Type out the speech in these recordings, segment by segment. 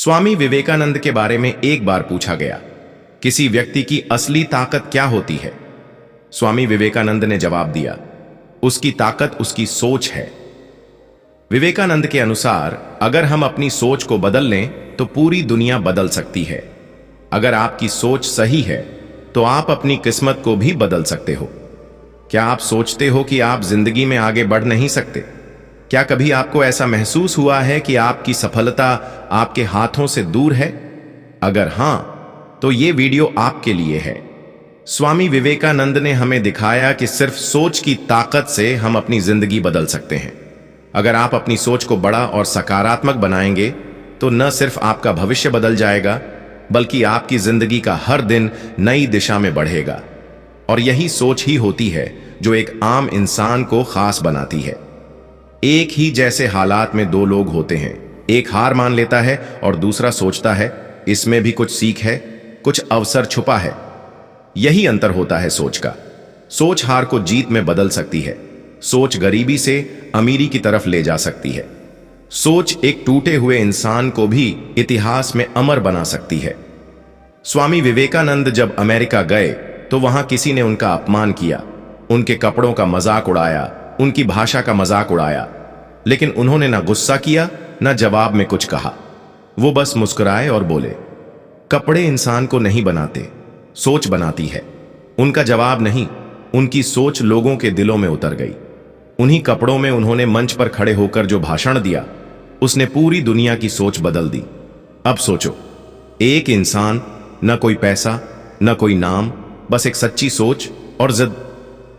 स्वामी विवेकानंद के बारे में एक बार पूछा गया, किसी व्यक्ति की असली ताकत क्या होती है? स्वामी विवेकानंद ने जवाब दिया, उसकी ताकत उसकी सोच है। विवेकानंद के अनुसार अगर हम अपनी सोच को बदल लें तो पूरी दुनिया बदल सकती है। अगर आपकी सोच सही है तो आप अपनी किस्मत को भी बदल सकते हो। क्या आप सोचते हो कि आप जिंदगी में आगे बढ़ नहीं सकते? क्या कभी आपको ऐसा महसूस हुआ है कि आपकी सफलता आपके हाथों से दूर है? अगर हां, तो ये वीडियो आपके लिए है। स्वामी विवेकानंद ने हमें दिखाया कि सिर्फ सोच की ताकत से हम अपनी जिंदगी बदल सकते हैं। अगर आप अपनी सोच को बड़ा और सकारात्मक बनाएंगे तो न सिर्फ आपका भविष्य बदल जाएगा, बल्कि आपकी जिंदगी का हर दिन नई दिशा में बढ़ेगा। और यही सोच ही होती है जो एक आम इंसान को खास बनाती है। एक ही जैसे हालात में दो लोग होते हैं, एक हार मान लेता है और दूसरा सोचता है इसमें भी कुछ सीख है, कुछ अवसर छुपा है। यही अंतर होता है सोच का। सोच हार को जीत में बदल सकती है, सोच गरीबी से अमीरी की तरफ ले जा सकती है। सोच एक टूटे हुए इंसान को भी इतिहास में अमर बना सकती है। स्वामी विवेकानंद जब अमेरिका गए तो वहां किसी ने उनका अपमान किया, उनके कपड़ों का मजाक उड़ाया, उनकी भाषा का मजाक उड़ाया, लेकिन उन्होंने ना गुस्सा किया, ना जवाब में कुछ कहा। वो बस मुस्कुराए और बोले, कपड़े इंसान को नहीं बनाते, सोच बनाती है। उनका जवाब नहीं, उनकी सोच लोगों के दिलों में उतर गई। उन्हीं कपड़ों में उन्होंने मंच पर खड़े होकर जो भाषण दिया, उसने पूरी दुनिया की सोच बदल दी। अब सोचो, एक इंसान, न कोई पैसा, न कोई नाम, बस एक सच्ची सोच और जिद,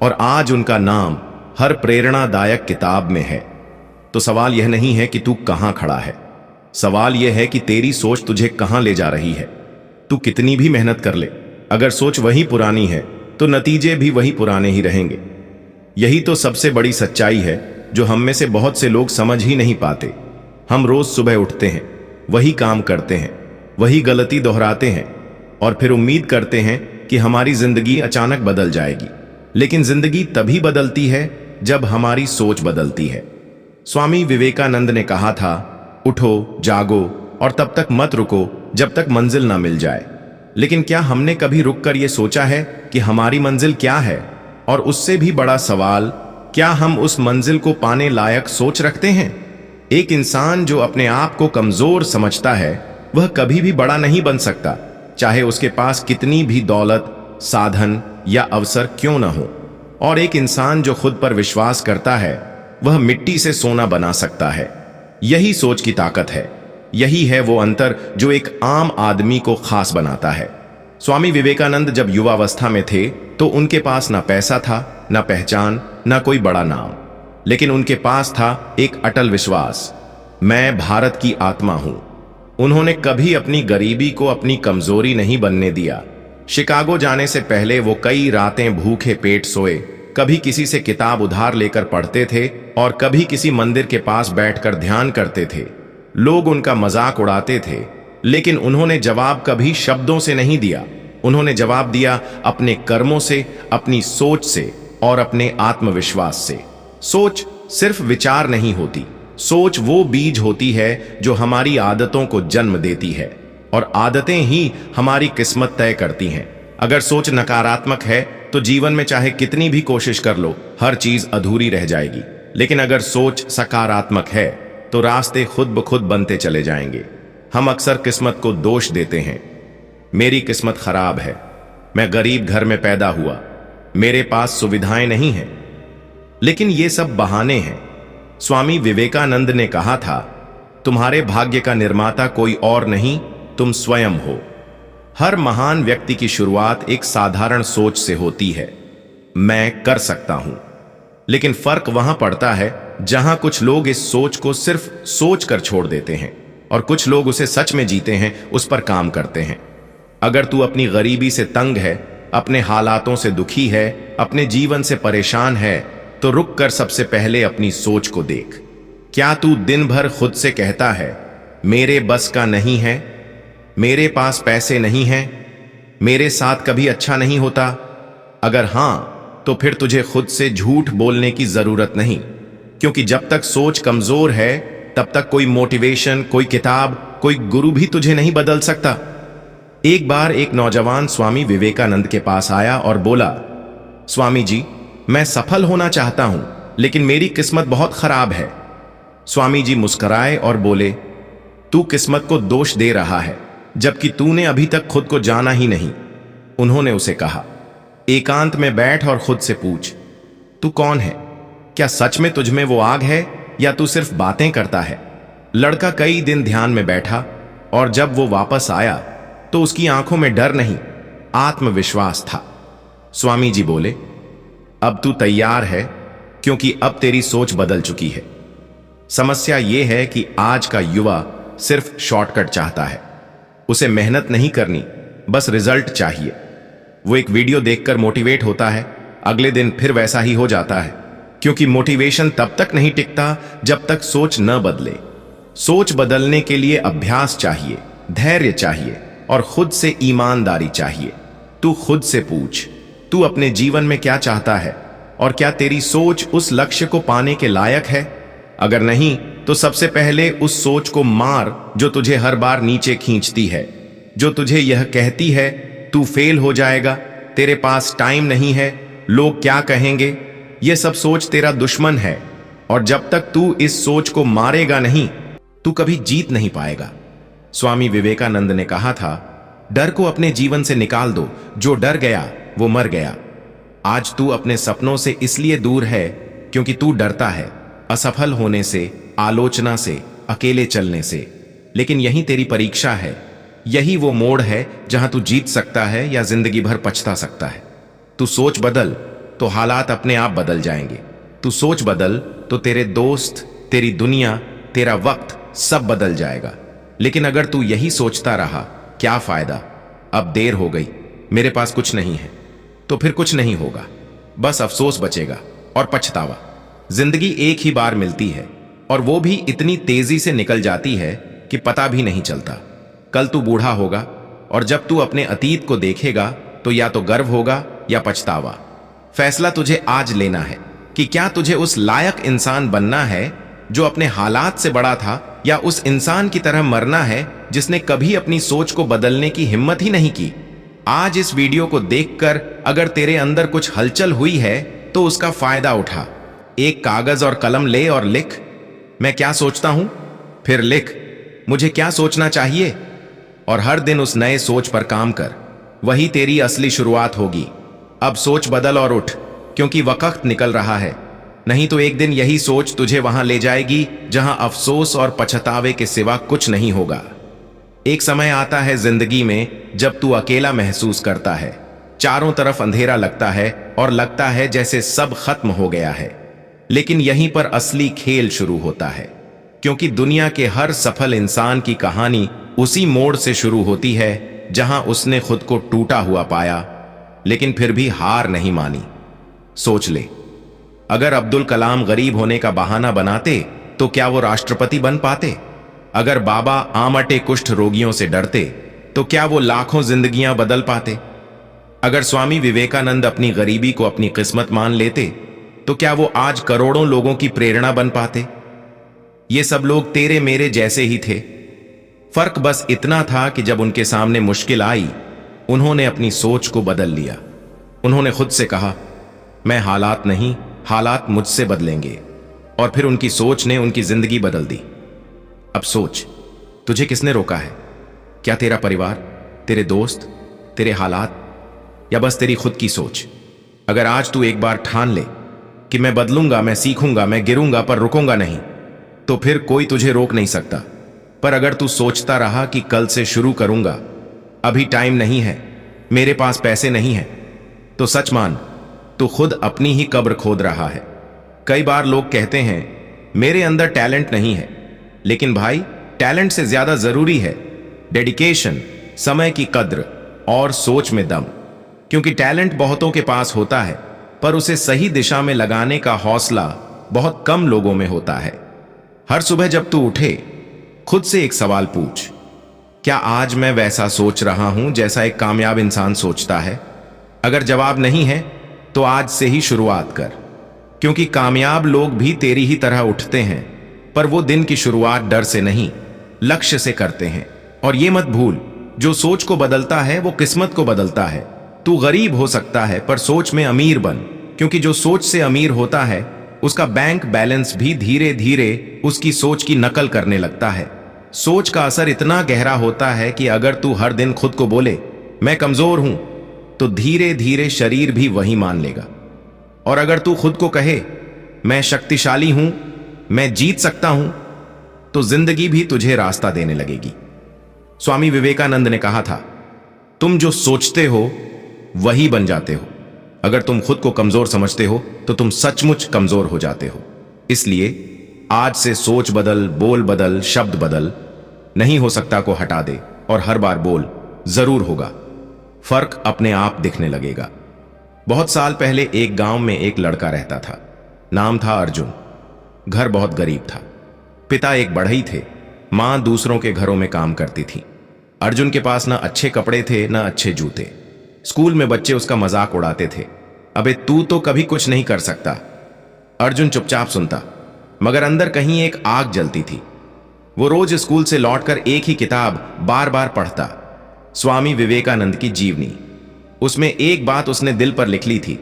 और आज उनका नाम हर प्रेरणादायक किताब में है। तो सवाल यह नहीं है कि तू कहां खड़ा है, सवाल यह है कि तेरी सोच तुझे कहां ले जा रही है। तू कितनी भी मेहनत कर ले, अगर सोच वही पुरानी है तो नतीजे भी वही पुराने ही रहेंगे। यही तो सबसे बड़ी सच्चाई है जो हम में से बहुत से लोग समझ ही नहीं पाते। हम रोज सुबह उठते हैं, वही काम करते हैं, वही गलती दोहराते हैं और फिर उम्मीद करते हैं कि हमारी जिंदगी अचानक बदल जाएगी। लेकिन जिंदगी तभी बदलती है जब हमारी सोच बदलती है। स्वामी विवेकानंद ने कहा था, उठो, जागो और तब तक मत रुको जब तक मंजिल ना मिल जाए। लेकिन क्या हमने कभी रुककर यह सोचा है कि हमारी मंजिल क्या है? और उससे भी बड़ा सवाल, क्या हम उस मंजिल को पाने लायक सोच रखते हैं? एक इंसान जो अपने आप को कमजोर समझता है वह कभी भी बड़ा नहीं बन सकता, चाहे उसके पास कितनी भी दौलत, साधन या अवसर क्यों न हो। और एक इंसान जो खुद पर विश्वास करता है वह मिट्टी से सोना बना सकता है। यही सोच की ताकत है। यही है वो अंतर जो एक आम आदमी को खास बनाता है। स्वामी विवेकानंद जब युवावस्था में थे तो उनके पास ना पैसा था, ना पहचान, ना कोई बड़ा नाम, लेकिन उनके पास था एक अटल विश्वास, मैं भारत की आत्मा हूं। उन्होंने कभी अपनी गरीबी को अपनी कमजोरी नहीं बनने दिया। शिकागो जाने से पहले वो कई रातें भूखे पेट सोए, कभी किसी से किताब उधार लेकर पढ़ते थे और कभी किसी मंदिर के पास बैठकर ध्यान करते थे। लोग उनका मजाक उड़ाते थे, लेकिन उन्होंने जवाब कभी शब्दों से नहीं दिया। उन्होंने जवाब दिया अपने कर्मों से, अपनी सोच से और अपने आत्मविश्वास से। सोच सिर्फ विचार नहीं होती, सोच वो बीज होती है जो हमारी आदतों को जन्म देती है और आदतें ही हमारी किस्मत तय करती हैं। अगर सोच नकारात्मक है तो जीवन में चाहे कितनी भी कोशिश कर लो, हर चीज अधूरी रह जाएगी। लेकिन अगर सोच सकारात्मक है तो रास्ते खुद ब खुद बनते चले जाएंगे। हम अक्सर किस्मत को दोष देते हैं, मेरी किस्मत खराब है, मैं गरीब घर में पैदा हुआ, मेरे पास सुविधाएं नहीं हैं। लेकिन ये सब बहाने हैं। स्वामी विवेकानंद ने कहा था, तुम्हारे भाग्य का निर्माता कोई और नहीं, तुम स्वयं हो। हर महान व्यक्ति की शुरुआत एक साधारण सोच से होती है, मैं कर सकता हूं। लेकिन फर्क वहां पड़ता है जहां कुछ लोग इस सोच को सिर्फ सोच कर छोड़ देते हैं और कुछ लोग उसे सच में जीते हैं, उस पर काम करते हैं। अगर तू अपनी गरीबी से तंग है, अपने हालातों से दुखी है, अपने जीवन से परेशान है, तो रुक कर सबसे पहले अपनी सोच को देख। क्या तू दिन भर खुद से कहता है, मेरे बस का नहीं है, मेरे पास पैसे नहीं हैं, मेरे साथ कभी अच्छा नहीं होता? अगर हां, तो फिर तुझे खुद से झूठ बोलने की जरूरत नहीं, क्योंकि जब तक सोच कमजोर है तब तक कोई मोटिवेशन, कोई किताब, कोई गुरु भी तुझे नहीं बदल सकता। एक बार एक नौजवान स्वामी विवेकानंद के पास आया और बोला, स्वामी जी, मैं सफल होना चाहता हूं, लेकिन मेरी किस्मत बहुत खराब है। स्वामी जी मुस्कुराए और बोले, तू किस्मत को दोष दे रहा है, जबकि तूने अभी तक खुद को जाना ही नहीं। उन्होंने उसे कहा, एकांत में बैठ और खुद से पूछ, तू कौन है? क्या सच में तुझ में वो आग है या तू सिर्फ बातें करता है? लड़का कई दिन ध्यान में बैठा और जब वो वापस आया तो उसकी आंखों में डर नहीं, आत्मविश्वास था। स्वामी जी बोले, अब तू तैयार है, क्योंकि अब तेरी सोच बदल चुकी है। समस्या यह है कि आज का युवा सिर्फ शॉर्टकट चाहता है। उसे मेहनत नहीं करनी, बस रिजल्ट चाहिए। वो एक वीडियो देखकर मोटिवेट होता है, अगले दिन फिर वैसा ही हो जाता है, क्योंकि मोटिवेशन तब तक नहीं टिकता जब तक सोच न बदले। सोच बदलने के लिए अभ्यास चाहिए, धैर्य चाहिए और खुद से ईमानदारी चाहिए। तू खुद से पूछ, तू अपने जीवन में क्या चाहता है और क्या तेरी सोच उस लक्ष्य को पाने के लायक है? अगर नहीं, तो सबसे पहले उस सोच को मार जो तुझे हर बार नीचे खींचती है, जो तुझे यह कहती है तू फेल हो जाएगा, तेरे पास टाइम नहीं है, लोग क्या कहेंगे। यह सब सोच तेरा दुश्मन है, और जब तक तू इस सोच को मारेगा नहीं, तू कभी जीत नहीं पाएगा। स्वामी विवेकानंद ने कहा था, डर को अपने जीवन से निकाल दो, जो डर गया वो मर गया। आज तू अपने सपनों से इसलिए दूर है क्योंकि तू डरता है, असफल होने से, आलोचना से, अकेले चलने से। लेकिन यही तेरी परीक्षा है, यही वो मोड़ है जहां तू जीत सकता है या जिंदगी भर पछता सकता है। तू सोच बदल तो हालात अपने आप बदल जाएंगे। तू सोच बदल तो तेरे दोस्त, तेरी दुनिया, तेरा वक्त सब बदल जाएगा। लेकिन अगर तू यही सोचता रहा, क्या फायदा, अब देर हो गई, मेरे पास कुछ नहीं है, तो फिर कुछ नहीं होगा, बस अफसोस बचेगा और पछतावा। जिंदगी एक ही बार मिलती है, और वो भी इतनी तेजी से निकल जाती है कि पता भी नहीं चलता। कल तू बूढ़ा होगा, और जब तू अपने अतीत को देखेगा तो या तो गर्व होगा या पछतावा। फैसला तुझे आज लेना है कि क्या तुझे उस लायक इंसान बनना है जो अपने हालात से बड़ा था, या उस इंसान की तरह मरना है जिसने कभी अपनी सोच को बदलने की हिम्मत ही नहीं की। आज इस वीडियो को देखकर अगर तेरे अंदर कुछ हलचल हुई है तो उसका फायदा उठा। एक कागज और कलम ले और लिख, मैं क्या सोचता हूं, फिर लिख, मुझे क्या सोचना चाहिए, और हर दिन उस नए सोच पर काम कर। वही तेरी असली शुरुआत होगी। अब सोच बदल और उठ, क्योंकि वक्त निकल रहा है, नहीं तो एक दिन यही सोच तुझे वहां ले जाएगी जहां अफसोस और पछतावे के सिवा कुछ नहीं होगा। एक समय आता है जिंदगी में जब तू अकेला महसूस करता है, चारों तरफ अंधेरा लगता है और लगता है जैसे सब खत्म हो गया है। लेकिन यहीं पर असली खेल शुरू होता है, क्योंकि दुनिया के हर सफल इंसान की कहानी उसी मोड़ से शुरू होती है जहां उसने खुद को टूटा हुआ पाया, लेकिन फिर भी हार नहीं मानी। सोच ले, अगर अब्दुल कलाम गरीब होने का बहाना बनाते तो क्या वो राष्ट्रपति बन पाते? अगर बाबा आमटे कुष्ठ रोगियों से डरते तो क्या वो लाखों जिंदगियां बदल पाते? अगर स्वामी विवेकानंद अपनी गरीबी को अपनी किस्मत मान लेते तो क्या वो आज करोड़ों लोगों की प्रेरणा बन पाते? ये सब लोग तेरे मेरे जैसे ही थे। फर्क बस इतना था कि जब उनके सामने मुश्किल आई, उन्होंने अपनी सोच को बदल लिया। उन्होंने खुद से कहा, मैं हालात नहीं, हालात मुझसे बदलेंगे। और फिर उनकी सोच ने उनकी जिंदगी बदल दी। अब सोच, तुझे किसने रोका है? क्या तेरा परिवार, तेरे दोस्त, तेरे हालात, या बस तेरी खुद की सोच? अगर आज तू एक बार ठान ले कि मैं बदलूंगा, मैं सीखूंगा, मैं गिरूंगा पर रुकूंगा नहीं, तो फिर कोई तुझे रोक नहीं सकता। पर अगर तू सोचता रहा कि कल से शुरू करूंगा, अभी टाइम नहीं है, मेरे पास पैसे नहीं है, तो सच मान, तू खुद अपनी ही कब्र खोद रहा है। कई बार लोग कहते हैं मेरे अंदर टैलेंट नहीं है, लेकिन भाई, टैलेंट से ज्यादा जरूरी है डेडिकेशन, समय की कद्र और सोच में दम। क्योंकि टैलेंट बहुतों के पास होता है, पर उसे सही दिशा में लगाने का हौसला बहुत कम लोगों में होता है। हर सुबह जब तू उठे, खुद से एक सवाल पूछ, क्या आज मैं वैसा सोच रहा हूं जैसा एक कामयाब इंसान सोचता है? अगर जवाब नहीं है तो आज से ही शुरुआत कर, क्योंकि कामयाब लोग भी तेरी ही तरह उठते हैं, पर वो दिन की शुरुआत डर से नहीं, लक्ष्य से करते हैं। और ये मत भूल, जो सोच को बदलता है वो किस्मत को बदलता है। तू गरीब हो सकता है पर सोच में अमीर बन, क्योंकि जो सोच से अमीर होता है उसका बैंक बैलेंस भी धीरे धीरे उसकी सोच की नकल करने लगता है। सोच का असर इतना गहरा होता है कि अगर तू हर दिन खुद को बोले मैं कमजोर हूं, तो धीरे धीरे शरीर भी वही मान लेगा। और अगर तू खुद को कहे मैं शक्तिशाली हूं, मैं जीत सकता हूं, तो जिंदगी भी तुझे रास्ता देने लगेगी। स्वामी विवेकानंद ने कहा था, तुम जो सोचते हो वही बन जाते हो। अगर तुम खुद को कमजोर समझते हो तो तुम सचमुच कमजोर हो जाते हो। इसलिए आज से सोच बदल, बोल बदल, शब्द बदल। नहीं हो सकता को हटा दे और हर बार बोल जरूर होगा। फर्क अपने आप दिखने लगेगा। बहुत साल पहले एक गांव में एक लड़का रहता था। नाम था अर्जुन। घर बहुत गरीब था। पिता एक बढ़ई थे, मां दूसरों के घरों में काम करती थी। अर्जुन के पास ना अच्छे कपड़े थे ना अच्छे जूते। स्कूल में बच्चे उसका मजाक उड़ाते थे, अबे तू तो कभी कुछ नहीं कर सकता। अर्जुन चुपचाप सुनता, मगर अंदर कहीं एक आग जलती थी। वो रोज स्कूल से लौटकर एक ही किताब बार बार पढ़ता, स्वामी विवेकानंद की जीवनी। उसमें एक बात उसने दिल पर लिख ली थी,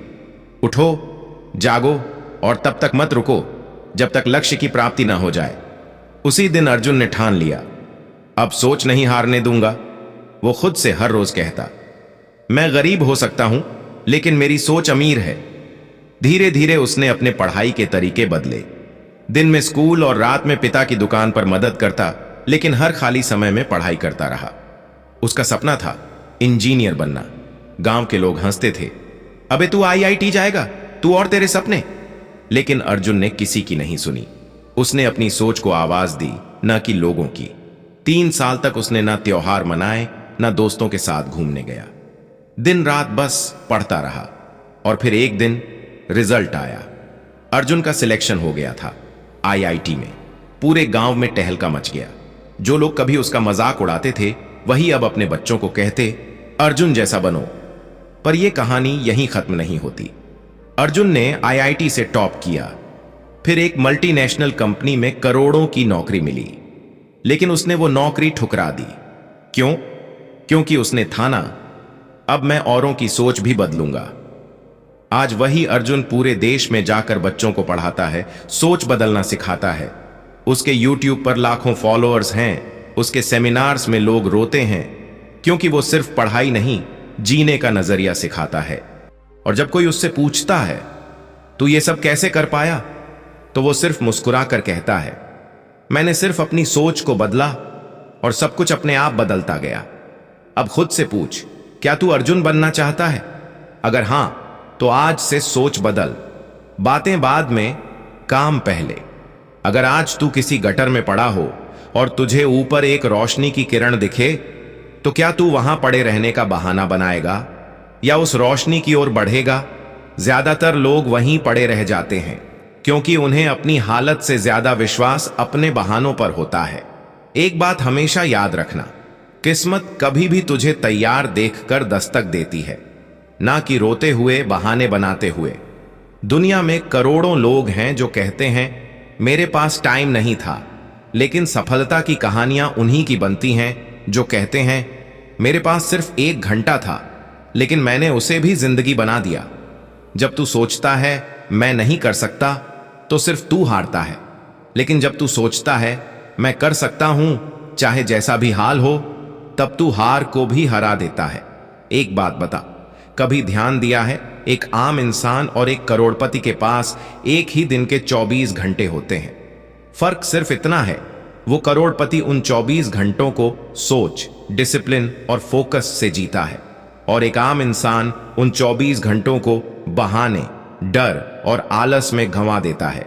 उठो, जागो और तब तक मत रुको जब तक लक्ष्य की प्राप्ति ना हो जाए। उसी दिन अर्जुन ने ठान लिया, अब सोच नहीं हारने दूंगा। वो खुद से हर रोज कहता, मैं गरीब हो सकता हूं लेकिन मेरी सोच अमीर है। धीरे धीरे उसने अपने पढ़ाई के तरीके बदले। दिन में स्कूल और रात में पिता की दुकान पर मदद करता, लेकिन हर खाली समय में पढ़ाई करता रहा। उसका सपना था इंजीनियर बनना। गांव के लोग हंसते थे, अबे तू आईआईटी जाएगा, तू और तेरे सपने। लेकिन अर्जुन ने किसी की नहीं सुनी। उसने अपनी सोच को आवाज दी, न कि लोगों की। 3 साल तक उसने ना त्योहार मनाए, ना दोस्तों के साथ घूमने गया। दिन रात बस पढ़ता रहा। और फिर एक दिन रिजल्ट आया। अर्जुन का सिलेक्शन हो गया था आईआईटी में। पूरे गांव में टहलका मच गया। जो लोग कभी उसका मजाक उड़ाते थे वही अब अपने बच्चों को कहते, अर्जुन जैसा बनो। पर यह कहानी यहीं खत्म नहीं होती। अर्जुन ने आईआईटी से टॉप किया, फिर एक मल्टीनेशनल कंपनी में करोड़ों की नौकरी मिली। लेकिन उसने वो नौकरी ठुकरा दी। क्यों? क्योंकि उसने ठाना, अब मैं औरों की सोच भी बदलूंगा। आज वही अर्जुन पूरे देश में जाकर बच्चों को पढ़ाता है, सोच बदलना सिखाता है। उसके यूट्यूब पर लाखों फॉलोअर्स हैं। उसके सेमिनार्स में लोग रोते हैं, क्योंकि वो सिर्फ पढ़ाई नहीं, जीने का नजरिया सिखाता है। और जब कोई उससे पूछता है, तू ये सब कैसे कर पाया, तो वो सिर्फ मुस्कुरा कर कहता है, मैंने सिर्फ अपनी सोच को बदला और सब कुछ अपने आप बदलता गया। अब खुद से पूछ, क्या तू अर्जुन बनना चाहता है? अगर हां, तो आज से सोच बदल। बातें बाद में, काम पहले। अगर आज तू किसी गटर में पड़ा हो और तुझे ऊपर एक रोशनी की किरण दिखे, तो क्या तू वहां पड़े रहने का बहाना बनाएगा या उस रोशनी की ओर बढ़ेगा? ज्यादातर लोग वहीं पड़े रह जाते हैं, क्योंकि उन्हें अपनी हालत से ज्यादा विश्वास अपने बहानों पर होता है। एक बात हमेशा याद रखना, किस्मत कभी भी तुझे तैयार देखकर दस्तक देती है, ना कि रोते हुए, बहाने बनाते हुए। दुनिया में करोड़ों लोग हैं जो कहते हैं मेरे पास टाइम नहीं था, लेकिन सफलता की कहानियां उन्हीं की बनती हैं जो कहते हैं मेरे पास सिर्फ 1 घंटा था, लेकिन मैंने उसे भी जिंदगी बना दिया। जब तू सोचता है मैं नहीं कर सकता, तो सिर्फ तू हारता है। लेकिन जब तू सोचता है मैं कर सकता हूं, चाहे जैसा भी हाल हो, तब तू हार को भी हरा देता है। एक बात बता, कभी ध्यान दिया है, एक आम इंसान और एक करोड़पति के पास एक ही दिन के 24 घंटे होते हैं। फर्क सिर्फ इतना है, वो करोड़पति उन 24 घंटों को सोच, डिसिप्लिन और फोकस से जीता है, और एक आम इंसान उन 24 घंटों को बहाने, डर और आलस में गंवा देता है।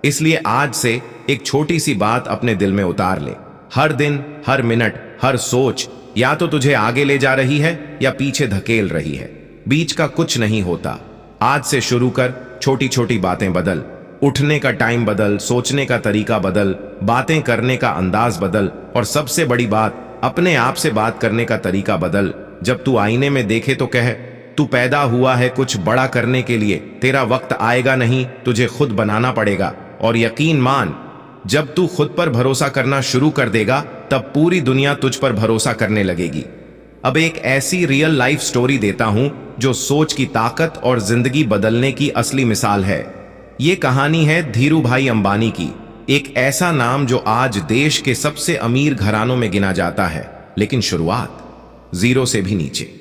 इसलिए आज से एक छोटी सी बात अपने दिल में उतार ले। हर दिन, हर मिनट, हर सोच या तो तुझे आगे ले जा रही है या पीछे धकेल रही है। बीच का कुछ नहीं होता। आज से शुरू कर, छोटी छोटी बातें बदल। उठने का टाइम बदल, सोचने का तरीका बदल, बातें करने का अंदाज बदल, और सबसे बड़ी बात, अपने आप से बात करने का तरीका बदल। जब तू आईने में देखे तो कह, तू पैदा हुआ है कुछ बड़ा करने के लिए, तेरा वक्त आएगा नहीं, तुझे खुद बनाना पड़ेगा। और यकीन मान, जब तू खुद पर भरोसा करना शुरू कर देगा, तब पूरी दुनिया तुझ पर भरोसा करने लगेगी। अब एक ऐसी रियल लाइफ स्टोरी देता हूं जो सोच की ताकत और जिंदगी बदलने की असली मिसाल है। ये कहानी है धीरू भाई अंबानी की, एक ऐसा नाम जो आज देश के सबसे अमीर घरानों में गिना जाता है, लेकिन शुरुआत जीरो से भी नीचे।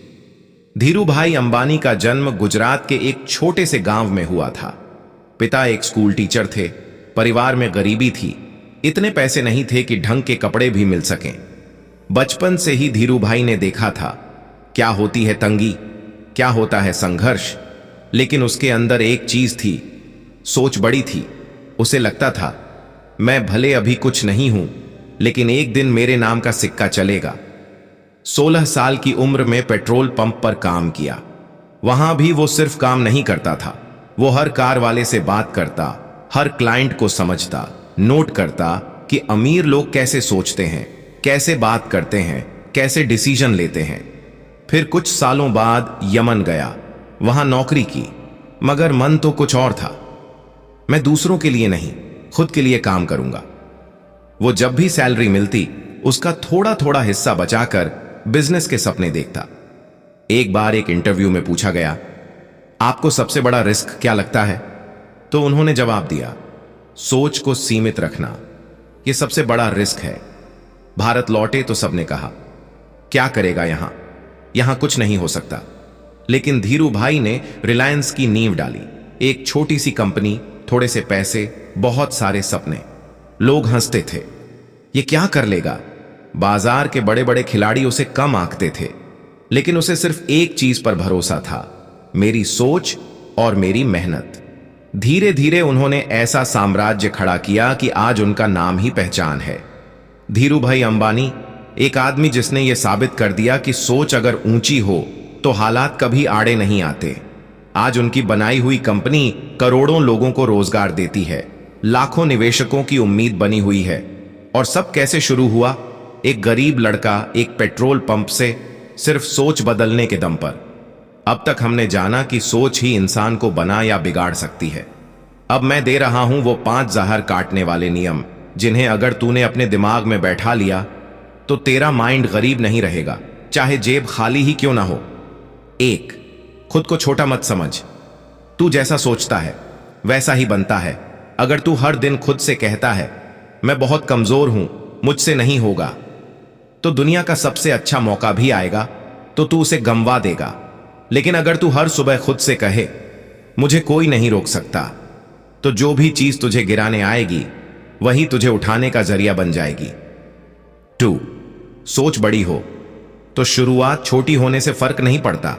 धीरू भाई अंबानी का जन्म गुजरात के एक छोटे से गांव में हुआ था। पिता एक स्कूल टीचर थे। परिवार में गरीबी थी, इतने पैसे नहीं थे कि ढंग के कपड़े भी मिल सकें। बचपन से ही धीरू भाई ने देखा था क्या होती है तंगी, क्या होता है संघर्ष। लेकिन उसके अंदर एक चीज थी, सोच बड़ी थी। उसे लगता था मैं भले अभी कुछ नहीं हूं, लेकिन एक दिन मेरे नाम का सिक्का चलेगा। 16 साल की उम्र में पेट्रोल पंप पर काम किया। वहां भी वो सिर्फ काम नहीं करता था, वो हर कार वाले से बात करता, हर क्लाइंट को समझता, नोट करता कि अमीर लोग कैसे सोचते हैं, कैसे बात करते हैं, कैसे डिसीजन लेते हैं। फिर कुछ सालों बाद यमन गया, वहां नौकरी की, मगर मन तो कुछ और था। मैं दूसरों के लिए नहीं, खुद के लिए काम करूंगा। वो जब भी सैलरी मिलती उसका थोड़ा थोड़ा हिस्सा बचाकर बिजनेस के सपने देखता। एक बार एक इंटरव्यू में पूछा गया, आपको सबसे बड़ा रिस्क क्या लगता है? तो उन्होंने जवाब दिया, सोच को सीमित रखना, यह सबसे बड़ा रिस्क है। भारत लौटे तो सबने कहा, क्या करेगा यहां कुछ नहीं हो सकता। लेकिन धीरू भाई ने रिलायंस की नींव डाली। एक छोटी सी कंपनी, थोड़े से पैसे, बहुत सारे सपने। लोग हंसते थे, ये क्या कर लेगा। बाजार के बड़े बड़े खिलाड़ी उसे कम आंकते थे, लेकिन उसे सिर्फ एक चीज पर भरोसा था, मेरी सोच और मेरी मेहनत। धीरे धीरे उन्होंने ऐसा साम्राज्य खड़ा किया कि आज उनका नाम ही पहचान है। धीरू भाई अंबानी, एक आदमी जिसने यह साबित कर दिया कि सोच अगर ऊंची हो तो हालात कभी आड़े नहीं आते। आज उनकी बनाई हुई कंपनी करोड़ों लोगों को रोजगार देती है, लाखों निवेशकों की उम्मीद बनी हुई है। और सब कैसे शुरू हुआ? एक गरीब लड़का एक पेट्रोल पंप से, सिर्फ सोच बदलने के दम पर। अब तक हमने जाना कि सोच ही इंसान को बना या बिगाड़ सकती है। अब मैं दे रहा हूं वो 5 जहर काटने वाले नियम, जिन्हें अगर तूने अपने दिमाग में बैठा लिया तो तेरा माइंड गरीब नहीं रहेगा, चाहे जेब खाली ही क्यों ना हो। 1, खुद को छोटा मत समझ। तू जैसा सोचता है वैसा ही बनता है। अगर तू हर दिन खुद से कहता है मैं बहुत कमजोर हूं, मुझसे नहीं होगा, तो दुनिया का सबसे अच्छा मौका भी आएगा तो तू उसे गंवा देगा। लेकिन अगर तू हर सुबह खुद से कहे मुझे कोई नहीं रोक सकता, तो जो भी चीज तुझे गिराने आएगी वही तुझे उठाने का जरिया बन जाएगी। 2, सोच बड़ी हो तो शुरुआत छोटी होने से फर्क नहीं पड़ता।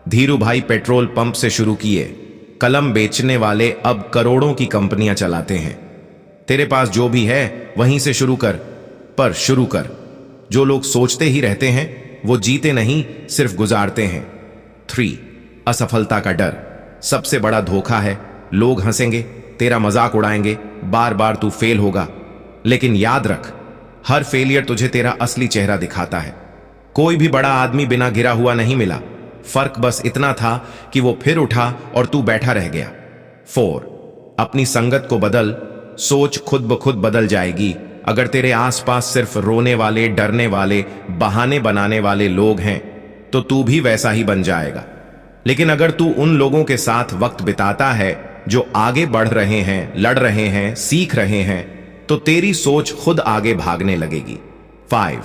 धीरू भाई पेट्रोल पंप से शुरू किए, कलम बेचने वाले अब करोड़ों की कंपनियां चलाते हैं। तेरे पास जो भी है वहीं से शुरू कर, पर शुरू कर। जो लोग सोचते ही रहते हैं वो जीते नहीं, सिर्फ गुजारते हैं। 3, असफलता का डर सबसे बड़ा धोखा है। लोग हंसेंगे, तेरा मजाक उड़ाएंगे, बार बार तू फेल होगा, लेकिन याद रख, हर फेलियर तुझे तेरा असली चेहरा दिखाता है। कोई भी बड़ा आदमी बिना गिरा हुआ नहीं मिला, फर्क बस इतना था कि वो फिर उठा और तू बैठा रह गया। 4, अपनी संगत को बदल, सोच खुद ब खुद बदल जाएगी। अगर तेरे आसपास सिर्फ रोने वाले, डरने वाले, बहाने बनाने वाले लोग हैं तो तू भी वैसा ही बन जाएगा। लेकिन अगर तू उन लोगों के साथ वक्त बिताता है जो आगे बढ़ रहे हैं, लड़ रहे हैं, सीख रहे हैं, तो तेरी सोच खुद आगे भागने लगेगी। 5,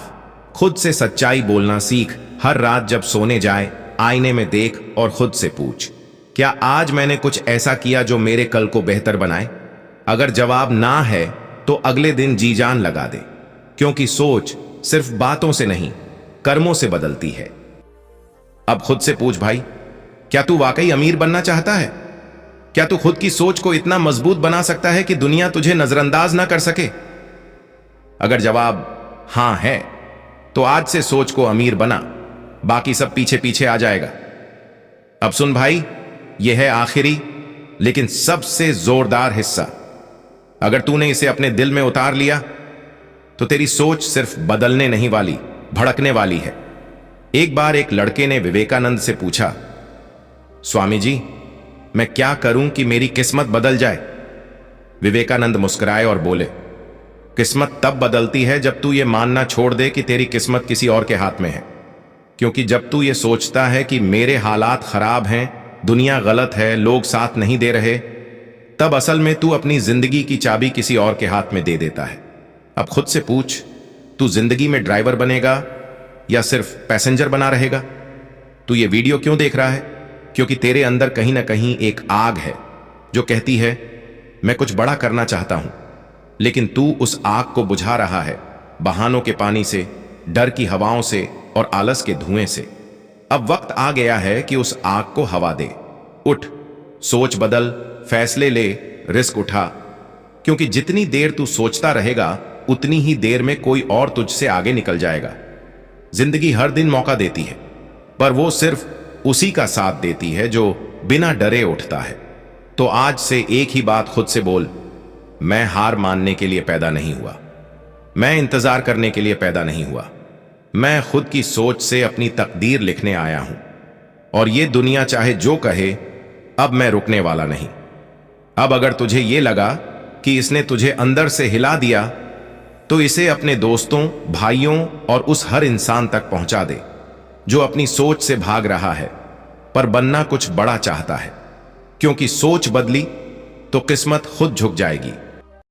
खुद से सच्चाई बोलना सीख। हर रात जब सोने जाए आईने में देख और खुद से पूछ, क्या आज मैंने कुछ ऐसा किया जो मेरे कल को बेहतर बनाए? अगर जवाब ना है तो अगले दिन जी जान लगा दे, क्योंकि सोच सिर्फ बातों से नहीं, कर्मों से बदलती है। अब खुद से पूछ भाई, क्या तू वाकई अमीर बनना चाहता है? क्या तू खुद की सोच को इतना मजबूत बना सकता है कि दुनिया तुझे नजरअंदाज ना कर सके? अगर जवाब हां है तो आज से सोच को अमीर बना, बाकी सब पीछे पीछे आ जाएगा। अब सुन भाई, यह है आखिरी लेकिन सबसे जोरदार हिस्सा। अगर तूने इसे अपने दिल में उतार लिया तो तेरी सोच सिर्फ बदलने नहीं वाली, भड़कने वाली है। एक बार एक लड़के ने विवेकानंद से पूछा, स्वामी जी, मैं क्या करूं कि मेरी किस्मत बदल जाए? विवेकानंद मुस्कुराए और बोले, किस्मत तब बदलती है जब तू ये मानना छोड़ दे कि तेरी किस्मत किसी और के हाथ में है। क्योंकि जब तू ये सोचता है कि मेरे हालात खराब हैं, दुनिया गलत है, लोग साथ नहीं दे रहे, तब असल में तू अपनी जिंदगी की चाबी किसी और के हाथ में दे देता है। अब खुद से पूछ, तू जिंदगी में ड्राइवर बनेगा या सिर्फ पैसेंजर बना रहेगा? तू ये वीडियो क्यों देख रहा है? क्योंकि तेरे अंदर कहीं ना कहीं एक आग है जो कहती है मैं कुछ बड़ा करना चाहता हूं, लेकिन तू उस आग को बुझा रहा है बहानों के पानी से, डर की हवाओं से और आलस के धुएं से। अब वक्त आ गया है कि उस आग को हवा दे। उठ, सोच बदल, फैसले ले, रिस्क उठा। क्योंकि जितनी देर तू सोचता रहेगा उतनी ही देर में कोई और तुझसे आगे निकल जाएगा। जिंदगी हर दिन मौका देती है, पर वो सिर्फ उसी का साथ देती है जो बिना डरे उठता है। तो आज से एक ही बात खुद से बोल, मैं हार मानने के लिए पैदा नहीं हुआ, मैं इंतजार करने के लिए पैदा नहीं हुआ, मैं खुद की सोच से अपनी तकदीर लिखने आया हूं। और ये दुनिया चाहे जो कहे, अब मैं रुकने वाला नहीं। अब अगर तुझे ये लगा कि इसने तुझे अंदर से हिला दिया, तो इसे अपने दोस्तों, भाइयों और उस हर इंसान तक पहुंचा दे जो अपनी सोच से भाग रहा है पर बनना कुछ बड़ा चाहता है। क्योंकि सोच बदली तो किस्मत खुद झुक जाएगी।